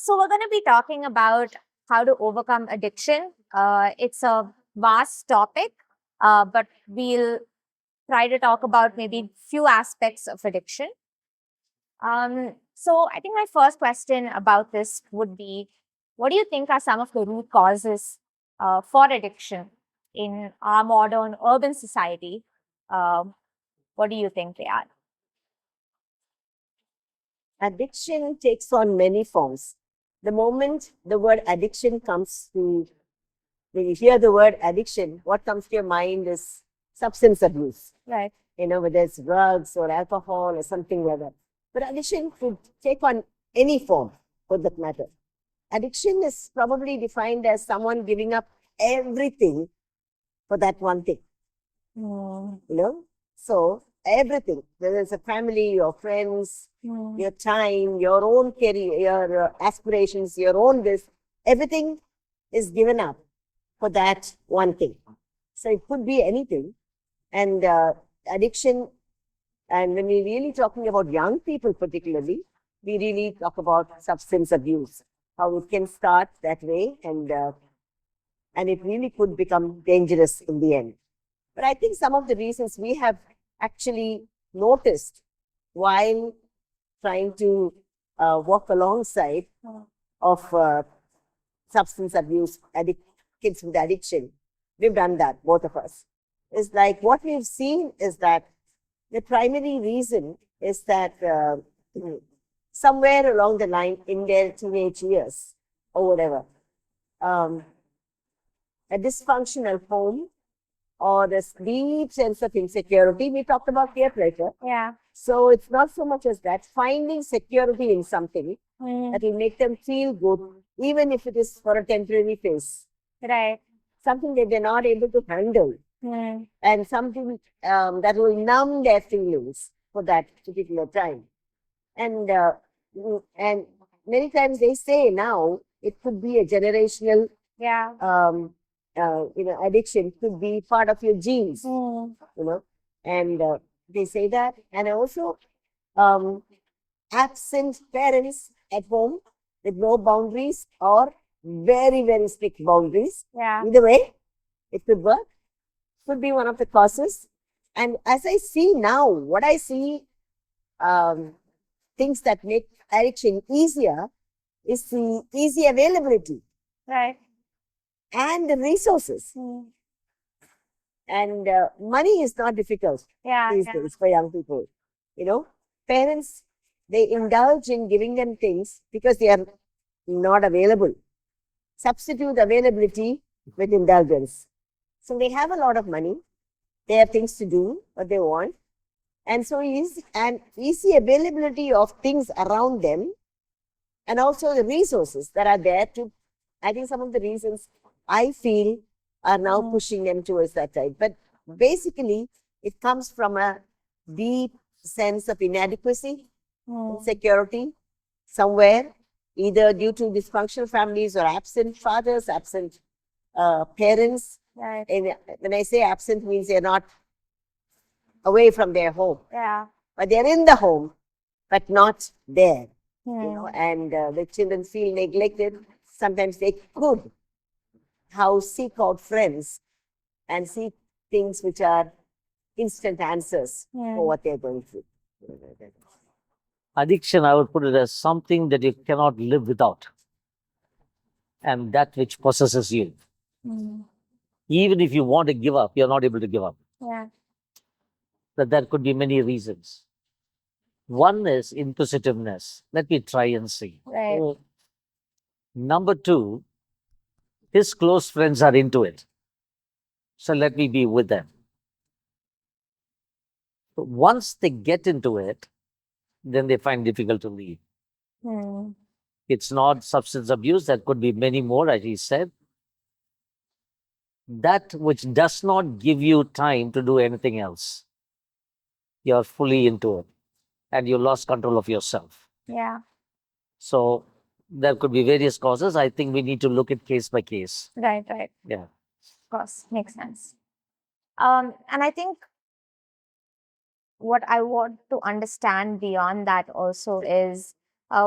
So we're going to be talking about how to overcome addiction. It's a vast topic, but we'll try to talk about maybe few aspects of addiction. So I think my first question about this would be, what do you think are some of the root causes for addiction in our modern urban society? Um, what do you think they are? Addiction takes on many forms. The moment the word addiction comes to, when you hear the word addiction, what comes to your mind is substance abuse. Right. Whether it's drugs or alcohol or something like that. But addiction could take on any form for that matter. Addiction is probably defined as someone giving up everything for that one thing. So everything, whether it's a family, your friends, your time, your own career, your aspirations, your own this, everything is given up for that one thing. So it could be anything. And addiction, and when we're really talking about young people particularly, we really talk about substance abuse, how it can start that way, and it really could become dangerous in the end. But I think some of the reasons we have actually noticed while trying to walk alongside of substance abuse, kids with addiction, we've done that, both of us. It's like what we've seen is that the primary reason is that somewhere along the line in their teenage years or whatever, a dysfunctional home or this deep sense of insecurity. We talked about peer pressure. Yeah. So it's not so much as that, finding security in something that will make them feel good, even if it is for a temporary phase. Right. Something that they're not able to handle. And something that will numb their feelings for that particular time. And many times they say now it could be a generational addiction, could be part of your genes, and they say that. And also absent parents at home with no boundaries or very, very strict boundaries. Either way, it could work. Could be one of the causes. And as I see now, what I see, things that make addiction easier is the easy availability. Right. And the resources. And money is not difficult these days for young people. Parents, they indulge in giving them things because they are not available. Substitute availability with indulgence. So they have a lot of money. They have things to do, what they want. And so easy availability of things around them, and also the resources that are there to, I think some of the reasons I feel are now pushing them towards that side. But basically, it comes from a deep sense of inadequacy, insecurity, somewhere, either due to dysfunctional families or absent fathers, absent parents. Right. And when I say absent, means they're not away from their home. Yeah. But they're in the home, but not there. And the children feel neglected. Sometimes they could seek out friends and seek things which are instant answers for what they're going through. Addiction, I would put it as something that you cannot live without, and that which possesses you. Even if you want to give up, you're not able to give up. Yeah. But there could be many reasons. One is inquisitiveness. Let me try and see. Right. Number two, his close friends are into it. So let me be with them. But once they get into it, then they find difficult to leave. It's not substance abuse. There could be many more, as he said. That which does not give you time to do anything else. You're fully into it and you lost control of yourself. Yeah. So there could be various causes. I think we need to look at case by case. Right. Yeah. Of course. Makes sense. And I think what I want to understand beyond that also is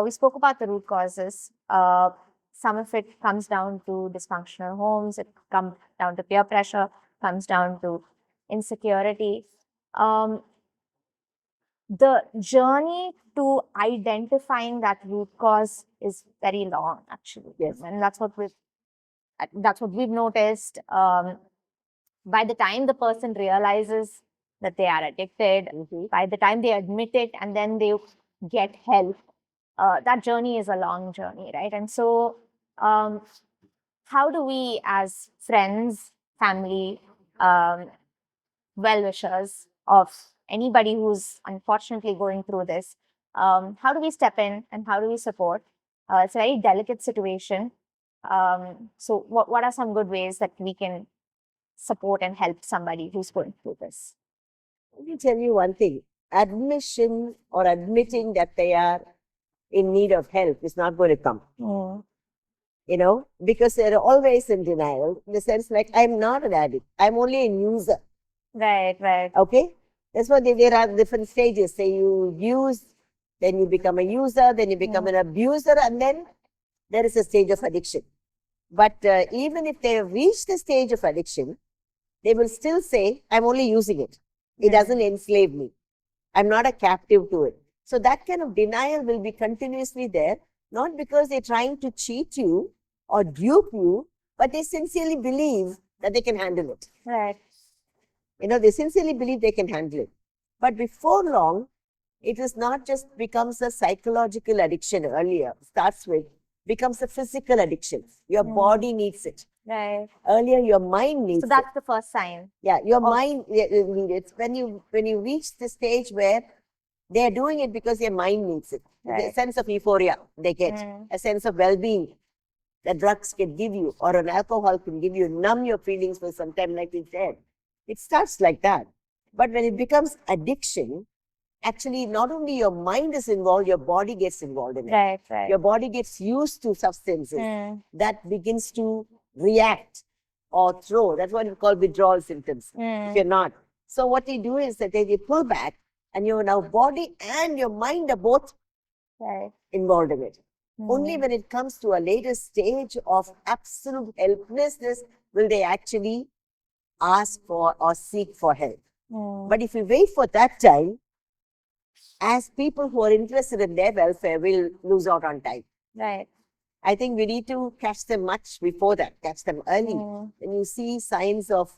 We spoke about the root causes. Some of it comes down to dysfunctional homes. It comes down to peer pressure. Comes down to insecurity. Um, the journey to identifying that root cause is very long, actually. Yes. And that's what we've noticed. By the time the person realizes that they are addicted, by the time they admit it and then they get help, that journey is a long journey, right? And so, how do we, as friends, family, well wishers of anybody who's unfortunately going through this, how do we step in and how do we support? It's a very delicate situation. So, what are some good ways that we can support and help somebody who's going through this? Let me tell you one thing. Admission or admitting that they are in need of help is not going to come. Because they're always in denial, in the sense like, I'm not an addict. I'm only a user. Right. Okay? That's why there are different stages. Say you use, then you become a user, then you become an abuser, and then there is a stage of addiction. But even if they have reached the stage of addiction, they will still say, I'm only using it. It doesn't enslave me. I'm not a captive to it. So that kind of denial will be continuously there, not because they're trying to cheat you or dupe you, but they sincerely believe that they can handle it. Right. They sincerely believe they can handle it. But before long, it is not just becomes a psychological addiction earlier, starts with, becomes a physical addiction. Your body needs it. Right. Earlier, your mind needs So it. that's the first sign. Yeah, your mind, it's when you reach the stage where they're doing it because their mind needs it. Right. A sense of euphoria they get, a sense of well-being that drugs can give you or an alcohol can give you, numb your feelings for some time, like we said. It starts like that. But when it becomes addiction, actually not only your mind is involved, your body gets involved in it. Right. Your body gets used to substances that begins to react or throw. That's what we call withdrawal symptoms. If you're not. So what they do is that they pull back, and your now body and your mind are both involved in it. Only when it comes to a later stage of absolute helplessness will they actually ask for or seek for help. But if you wait for that time, as people who are interested in their welfare will lose out on time. Right. I think we need to catch them much before that, catch them early. When you see signs of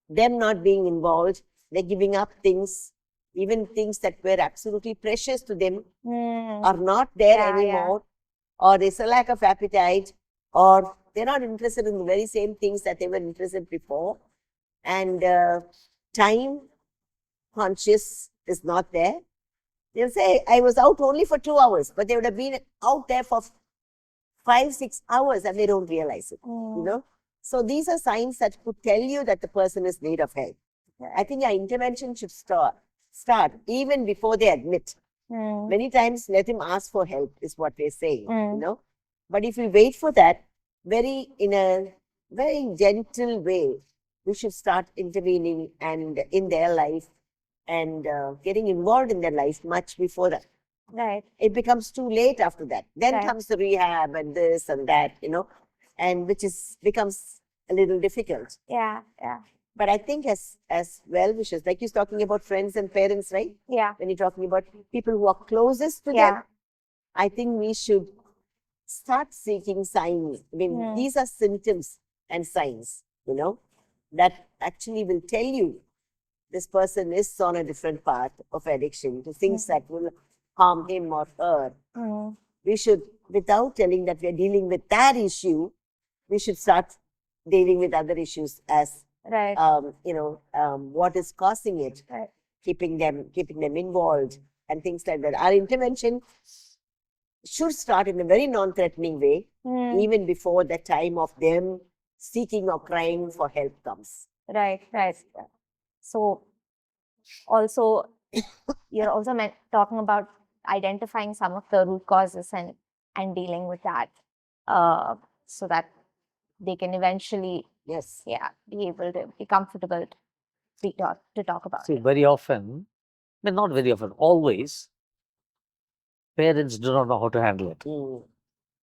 them not being involved, they're giving up things, even things that were absolutely precious to them are not there anymore, or there's a lack of appetite, or they're not interested in the very same things that they were interested before, and time conscious is not there. They'll say, I was out only for 2 hours, but they would have been out there for 5-6 hours and they don't realize it, So these are signs that could tell you that the person is in need of help. I think our intervention should start even before they admit. Many times, let him ask for help is what we're saying, But if we wait for that, in a very gentle way, we should start intervening and in their life and getting involved in their life much before that. Right. It becomes too late after that. Then comes the rehab and this and that, and which becomes a little difficult. Yeah. But I think as well wishers, like you're talking about friends and parents, right? Yeah. When you're talking about people who are closest to them, I think we should start seeking signs. I mean, these are symptoms and signs, that actually will tell you this person is on a different path of addiction to things that will harm him or her. We should, without telling that we're dealing with that issue, we should start dealing with other issues as, what is causing it, keeping them involved and things like that. Our intervention should start in a very non-threatening way, even before the time of them seeking or crying for help comes. Right. So, also, you're also talking about identifying some of the root causes and dealing with that, so that they can eventually, be able to be comfortable to talk about See, it. very often, not very often, always, parents do not know how to handle it. Mm.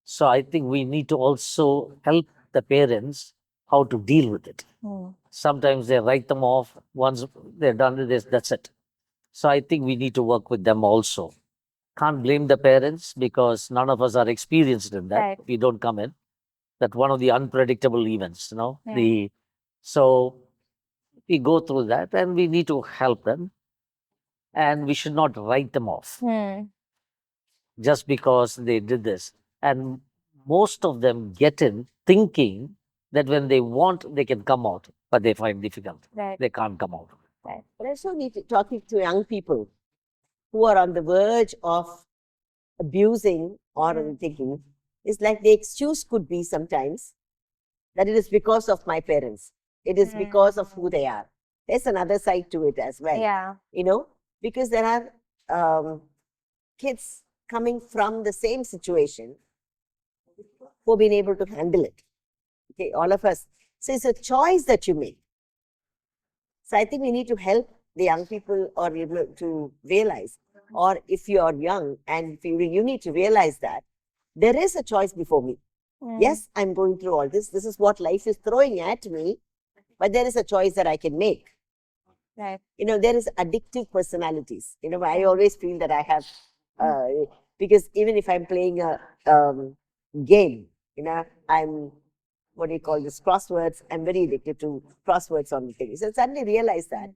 So I think we need to also help the parents how to deal with it. Sometimes they write them off. Once they're done with this, that's it. So I think we need to work with them also. Can't blame the parents because none of us are experienced in that. Right. We don't come in. That one of the unpredictable events, Yeah. So we go through that and we need to help them, and we should not write them off just because they did this. And most of them get in thinking that when they want, they can come out, but they find difficult. Right. They can't come out. Right. But I also need to talking to young people who are on the verge of abusing or thinking, it's like the excuse could be sometimes that it is because of my parents. It is because of who they are. There's another side to it as well. Yeah. Because there are kids coming from the same situation who have been able to handle it. Okay, all of us. So it's a choice that you make. So I think we need to help the young people or to realize, or if you are young and you need to realize that there is a choice before me. Yes, I'm going through all this. This is what life is throwing at me, but there is a choice that I can make. Right. There is addictive personalities. I always feel that I have, because even if I'm playing a game, I'm, what do you call this, crosswords, I'm very addicted to crosswords on the things. And suddenly realize that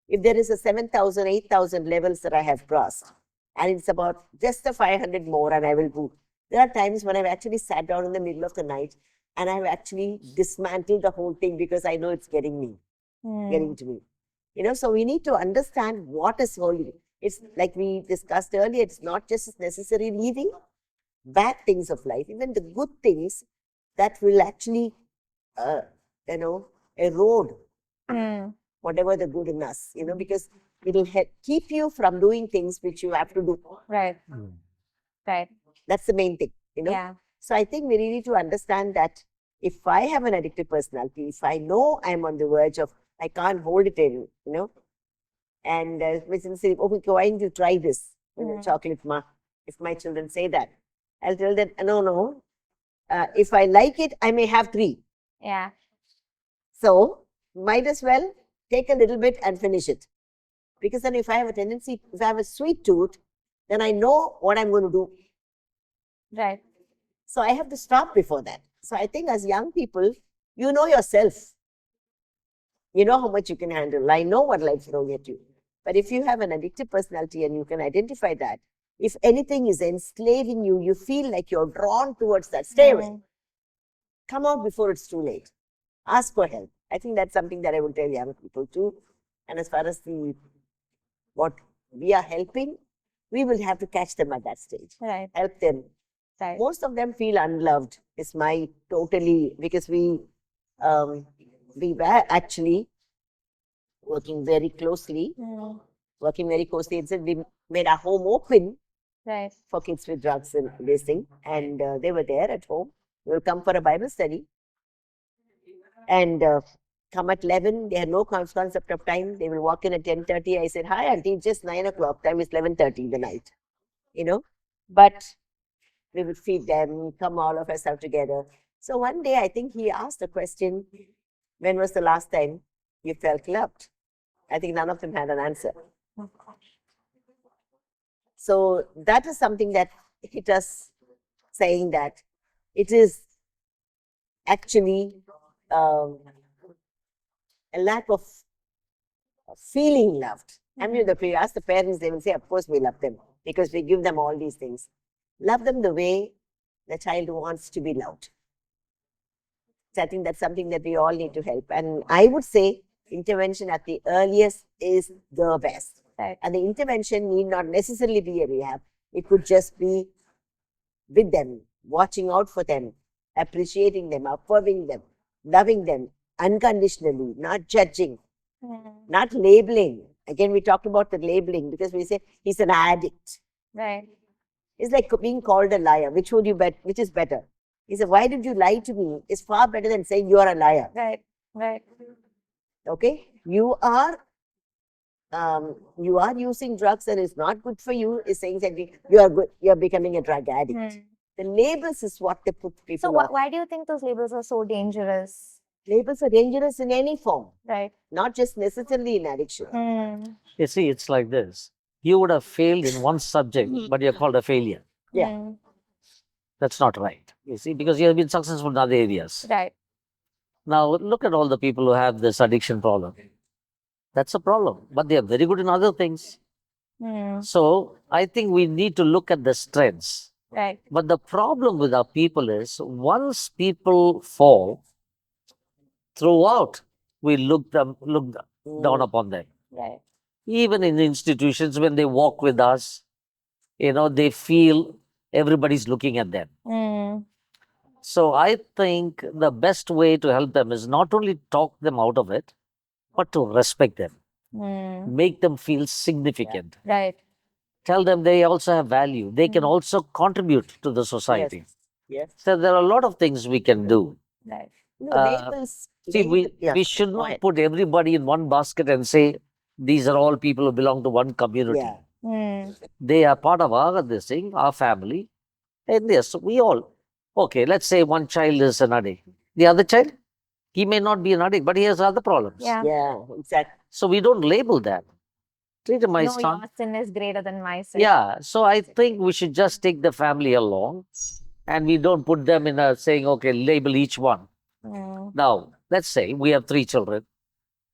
if there is a 7,000, 8,000 levels that I have crossed, and it's about just a 500 more and I will do. There are times when I've actually sat down in the middle of the night and I've actually dismantled the whole thing because I know it's getting to me. So we need to understand what is holding. It's like we discussed earlier, it's not just necessarily leaving bad things of life, even the good things that will actually, erode whatever the good in us, because it will keep you from doing things which you have to do. Right. Right. That's the main thing, Yeah. So I think we really need to understand that if I have an addictive personality, if I know I'm on the verge of, I can't hold it in, and say, okay, why don't you try this, chocolate ma? If my children say that, I'll tell them, no. If I like it, I may have 3. Yeah. So might as well take a little bit and finish it. Because then if I have a sweet tooth, then I know what I'm going to do. Right. So I have to stop before that. So I think as young people, you know yourself. You know how much you can handle. I know what life's throwing at you. But if you have an addictive personality and you can identify that, if anything is enslaving you, you feel like you're drawn towards that, stay away. Come out before it's too late. Ask for help. I think that's something that I will tell young people too. And as far as what we are helping, we will have to catch them at that stage. Right. Help them. Right. Most of them feel unloved. It's because we were actually working very closely. We made our home open Right. for kids with drugs and this thing. And they were there at home. They will come for a Bible study. And come at 11. They had no concept of time. They will walk in at 10:30. I said, hi, auntie, it's just 9 o'clock. Time is 11:30 in the night. But we would feed them, come all of us out together. So one day, I think he asked a question, when was the last time you felt loved? I think none of them had an answer. So that is something that hit us, saying that it is actually a lack of feeling loved. I mean, if you ask the parents, they will say, of course we love them because we give them all these things. Love them the way the child wants to be loved. So I think that's something that we all need to help. And I would say intervention at the earliest is the best. Right. And the intervention need not necessarily be a rehab. It could just be with them, watching out for them, appreciating them, affirming them, loving them unconditionally, not judging, not labeling. Again, we talked about the labeling because we say he's an addict. Right. It's like being called a liar. Which is better? He said, why did you lie to me? It's far better than saying you are a liar. Right. Right. Okay? You are you are using drugs and it's not good for you, is saying that you are good, you're becoming a drug addict. The labels is what they put So people off. why do you think those labels are so dangerous? Labels are dangerous in any form, Right. not just necessarily in addiction. You see, it's like this. You would have failed in one subject, but you're called a failure. Yeah. That's not right. You see, because you have been successful in other areas. Right. Now, look at all the people who have this addiction problem. That's a problem, but they are very good in other things. So, I think we need to look at the strengths. Right. But the problem with our people is once people fall, throughout, we look down upon them. Right. Even in institutions, when they walk with us, they feel everybody's looking at them. So I think the best way to help them is not only talk them out of it, but to respect them, make them feel significant. Right. Tell them they also have value. They can also contribute to the society. Yes. So there are a lot of things we can do. Right. No, labels. See, we should go not ahead. put everybody in one basket and say these are all people who belong to one community. Yeah. They are part of this thing, our family. And yes, we all. Okay, let's say one child is an addict. The other child, he may not be an addict, but he has other problems. Yeah, exactly. So we don't label that. Treat him my No, son. your sin is greater than my sin. Yeah. So I think we should just take the family along and we don't put them in a saying, okay, label each one. Now, let's say we have 3 children.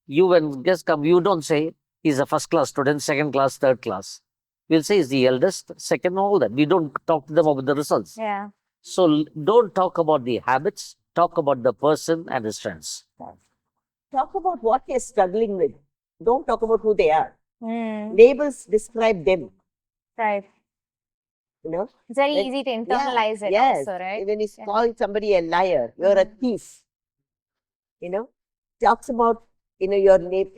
You, when guests come, you don't say he's a first class student, second class, third class. We'll say he's the eldest, second, all that. We don't talk to them about the results. Yeah. So don't talk about the habits, talk about the person and his strengths. Talk about what they're struggling with. Don't talk about who they are. Labels describe them. Right. It's very easy to internalize it also, right? When you call somebody a liar, you're a thief. Talks about, your name,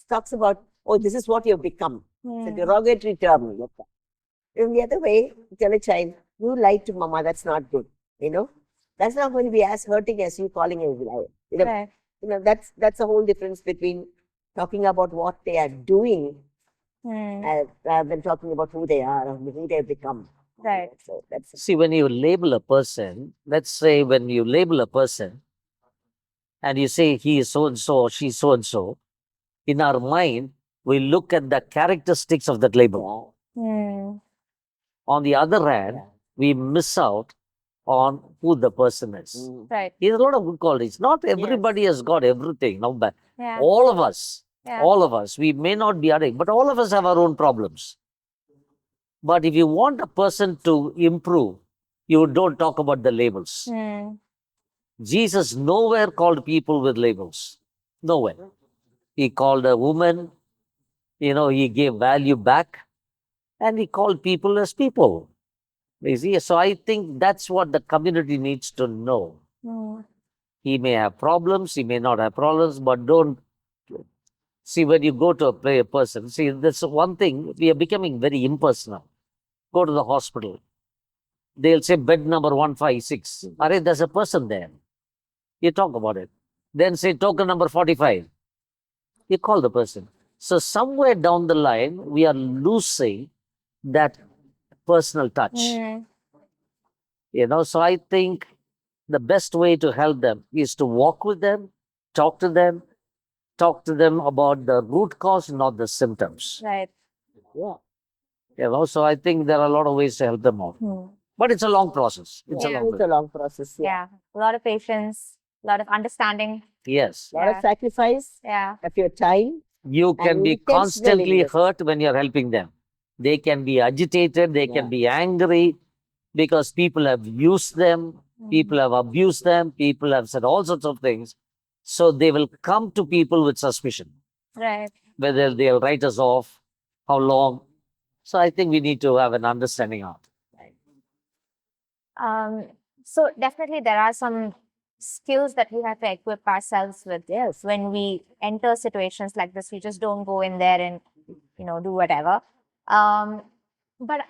talks about, oh, this is what you've become. It's a derogatory term. In the other way, tell a child, you lied to mama, that's not good. That's not going to be as hurting as you calling a liar. Right. That's the whole difference between talking about what they are doing rather than talking about who they are or who they have become. Right. So that's See, when you label a person, let's say when you label a person and you say he is so and so or she is so and so, in our mind, we look at the characteristics of that label. On the other hand, we miss out on who the person is. Right. He has a lot of good qualities. Not everybody has got everything. No, but Yeah. all of us, Yeah. all of us, we may not be addict, but all of us have our own problems. But if you want a person to improve, you don't talk about the labels. Jesus nowhere called people with labels. Nowhere. He called a woman, he gave value back, and he called people as people. You see? So I think that's what the community needs to know. He may have problems, he may not have problems, but don't see when you go to a person. See, that's one thing, we are becoming very impersonal. Go to the hospital. They'll say bed number 156. There's a person there. You talk about it. Then say token number 45. You call the person. So somewhere down the line, we are losing that personal touch. So I think the best way to help them is to walk with them, talk to them about the root cause, not the symptoms. Right. Yeah. So I think there are a lot of ways to help them out. But it's a long process. It's a long process. Yeah. A lot of patience, a lot of understanding. Yes. A lot of sacrifice of your time. You can be constantly hurt when you're helping them. They can be agitated, they can be angry because people have used them, people have abused them, people have said all sorts of things. So they will come to people with suspicion. Right. Whether they'll write us off, how long. So I think we need to have an understanding of it. So definitely there are some skills that we have to equip ourselves with. Yes. When we enter situations like this, we just don't go in there and do whatever. But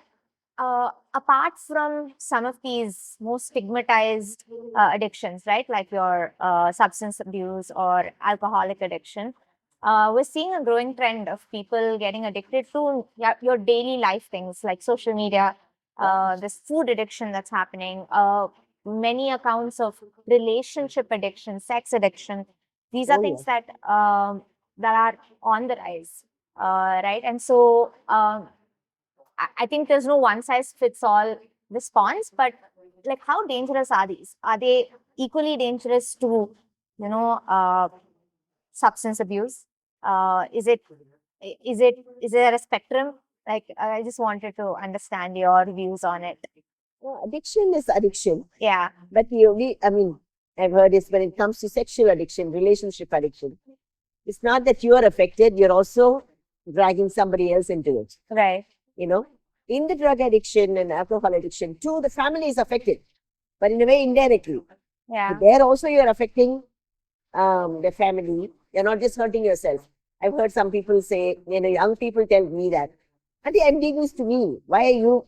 apart from some of these more stigmatized addictions, right, like your substance abuse or alcoholic addiction, we're seeing a growing trend of people getting addicted to your daily life things like social media, this food addiction that's happening, many accounts of relationship addiction, sex addiction. These are Oh, things yeah. that are on the rise, right? And so I think there's no one size fits all response, but like how dangerous are these? Are they equally dangerous to, you know, substance abuse? Is there a spectrum? Like I just wanted to understand your views on it. Well, addiction is addiction. Yeah. But I mean, I've heard this when it comes to sexual addiction, relationship addiction. It's not that you are affected, you're also dragging somebody else into it. Right. You know, in the drug addiction and alcohol addiction, too, the family is affected, but in a way indirectly. Yeah. There also you're affecting the family. You're not just hurting yourself. I've heard some people say, young people tell me that, Auntie, I'm doing this to me. Why are you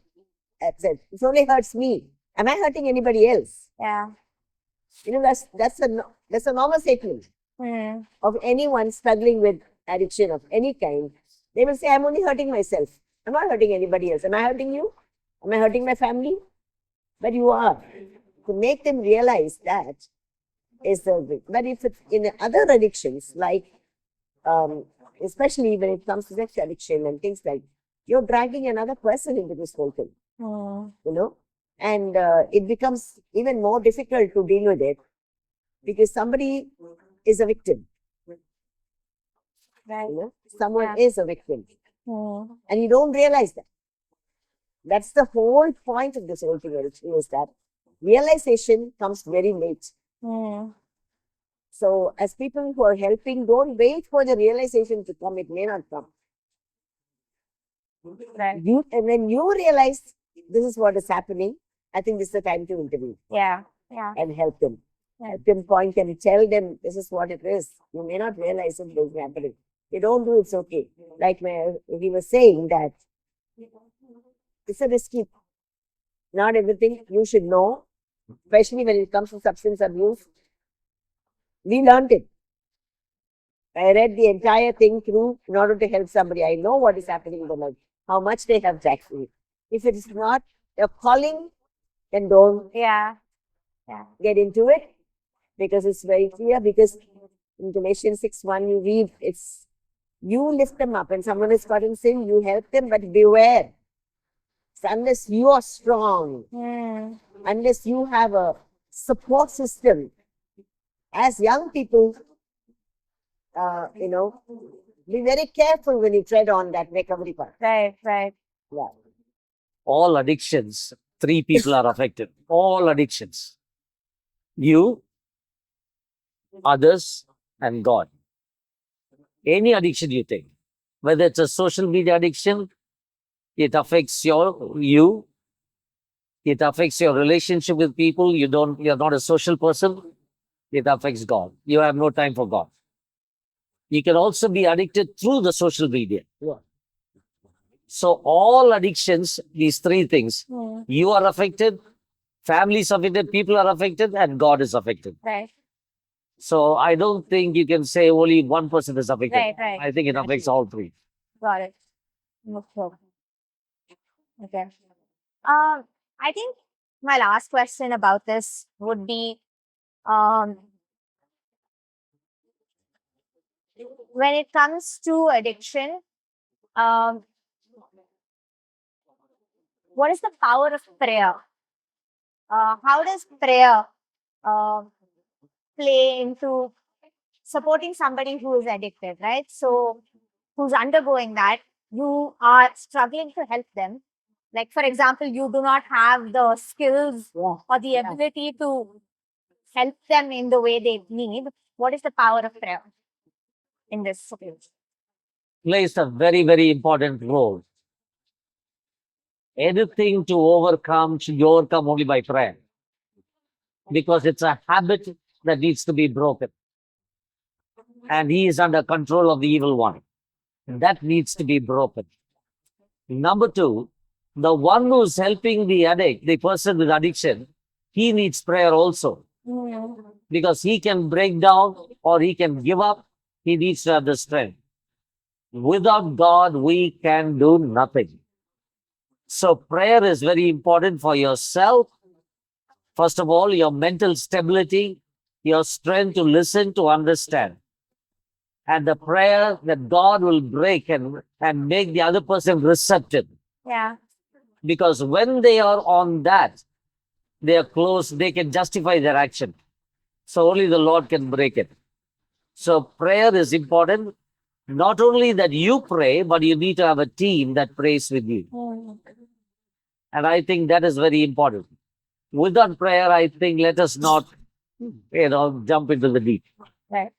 upset? It only hurts me. Am I hurting anybody else? Yeah. That's a normal statement of anyone struggling with addiction of any kind. They will say, I'm only hurting myself. I'm not hurting anybody else. Am I hurting you? Am I hurting my family? But you are. To make them realize that is the. But if it's in other addictions, like especially when it comes to sex addiction and things like, you're dragging another person into this whole thing. And it becomes even more difficult to deal with it because somebody is a victim. Right. Someone Yeah. is a victim, and you don't realize that. That's the whole point of this whole thing, is that realization comes very late. So, as people who are helping, don't wait for the realization to come. It may not come. Right. And when you realize this is what is happening, I think this is the time to intervene. Yeah. Yeah. And help them. Yeah. Help them point and tell them this is what it is. You may not realize it is happening. You don't do it's okay. Like he was saying that it's a risky. Not everything you should know, especially when it comes to substance abuse. We learned it. I read the entire thing through in order to help somebody. I know what is happening in their life, how much they have to actually. If it is not a calling, then don't Yeah. get into it because it's very clear. Because in Galatians 6:1, you read, it's you lift them up. When someone is caught in sin, you help them, but beware. So unless you are strong, unless you have a support system, as young people, be very careful when you tread on that recovery path. Right. Right. Yeah. All addictions, three people are affected. All addictions. You, others, and God. Any addiction you take, whether it's a social media addiction, it affects you, it affects your relationship with people. You're not a social person. It affects God. You have no time for God. You can also be addicted through the social media. Yeah. So all addictions, these three things, you are affected, families affected, people are affected, and God is affected. Right. So I don't think you can say only one person is affected. Right. I think it affects all three. Got it. Okay. I think my last question about this would be, um, when it comes to addiction, um, what is the power of prayer? How does prayer uh, play into supporting somebody who is addicted, right? So, who's undergoing that, you are struggling to help them. Like, for example, you do not have the skills or the ability to help them in the way they need. What is the power of prayer in this situation? Plays a very, very important role. Anything to overcome should be overcome only by prayer. Because it's a habit that needs to be broken. And he is under control of the evil one. That needs to be broken. Number two, the one who's helping the addict, the person with addiction, he needs prayer also. Because he can break down or he can give up He needs to have the strength. Without God, we can do nothing. So prayer is very important for yourself. First of all, your mental stability, your strength to listen, to understand. And the prayer that God will break and make the other person receptive. Yeah. Because when they are on that, they are close, they can justify their action. So only the Lord can break it. So prayer is important. Not only that you pray, but you need to have a team that prays with you. And I think that is very important. Without prayer, I think let us not, jump into the deep. Right.